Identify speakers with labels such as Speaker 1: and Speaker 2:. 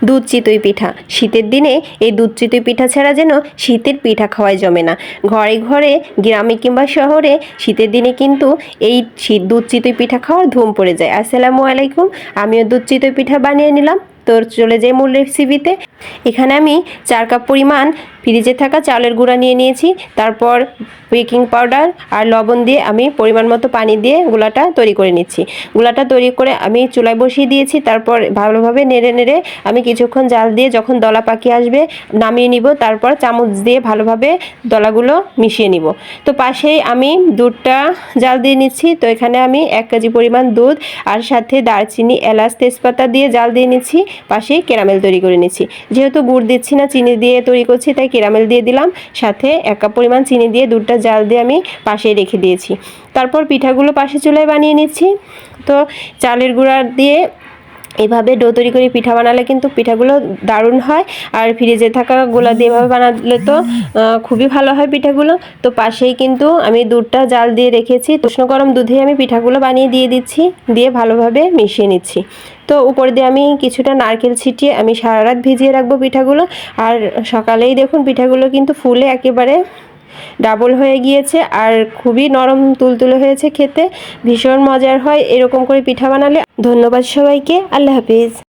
Speaker 1: দুধ চিতই পিঠা। শীতের দিনে এই দুধ চিতই পিঠা ছাড়া যেন শীতের পিঠা খাওয়াই জমে না। ঘরে ঘরে গ্রামে কিংবা শহরে শীতের দিনে কিন্তু এই দুধ চিতই পিঠা খাওয়ার ধুম পড়ে যায়। আসসালামু আলাইকুম, আমিও দুধ চিতই পিঠা বানিয়ে নিলাম। তো চলে যাই মূল রেসিপিতে। এখানে আমি 4 কাপ পরিমাণ ফ্রিজে থাকা চালের গুঁড়া নিয়ে নিয়েছি। তারপর বেকিং পাউডার আর লবণ দিয়ে আমি পরিমাণ মতো পানি দিয়ে গুলাটা তৈরি করে নিচ্ছি। গুলাটা তৈরি করে আমি চুলায় বসিয়ে দিয়েছি। তারপর ভালোভাবে নেড়ে নেড়ে আমি কিছুক্ষণ জাল দিয়ে যখন দলা পাকিয়ে আসবে নামিয়ে নিব। তারপর চামচ দিয়ে ভালোভাবে দলাগুলো মিশিয়ে নিব। তো পাশেই আমি দুধটা জাল দিয়ে নিচ্ছি। তো এখানে আমি 1 কেজি পরিমাণ দুধ আর সাথে দারচিনি, এলাচ, তেজপাতা দিয়ে জাল দিয়ে নিচ্ছি। পাশেই ক্যারামেল তৈরি করে নিচ্ছি। যেহেতু গুড় দিচ্ছি না, চিনি দিয়ে তৈরি করছি, তাই ক্যারামেল দিয়ে দিলাম। সাথে 1 কাপ পরিমাণ চিনি দিয়ে দুধটা জাল দিয়ে আমি পাশেই রেখে দিয়েছি। তারপর পিঠাগুলো পাশে চুলায় বানিয়ে নিচ্ছি। তো চালের গুঁড়া দিয়ে এভাবে ডো তৈরি করে পিঠা বানালে কিন্তু পিঠাগুলো দারুণ হয়। আর ফ্রিজে থাকা গোলা দিয়ে এভাবে বানালে তো খুবই ভালো হয় পিঠাগুলো। তো পাশেই কিন্তু আমি দুধটা জাল দিয়ে রেখেছি। উষ্ণ গরম দুধে আমি পিঠাগুলো বানিয়ে দিয়ে দিচ্ছি, দিয়ে ভালোভাবে মিশিয়ে নিচ্ছি। তো উপর দিয়ে আমি কিছুটা নারকেল ছিটিয়ে আমি সারা রাত ভিজিয়ে রাখবো পিঠাগুলো। আর সকালেই দেখুন পিঠাগুলো কিন্তু ফুলে একেবারে ডাবল হয়ে গিয়েছে আর খুবই নরম তুলতুলে হয়েছে, খেতে ভীষণ মজার হয় এরকম করে পিঠা বানালে। ধন্যবাদ সবাইকে, আল্লাহ হাফিজ।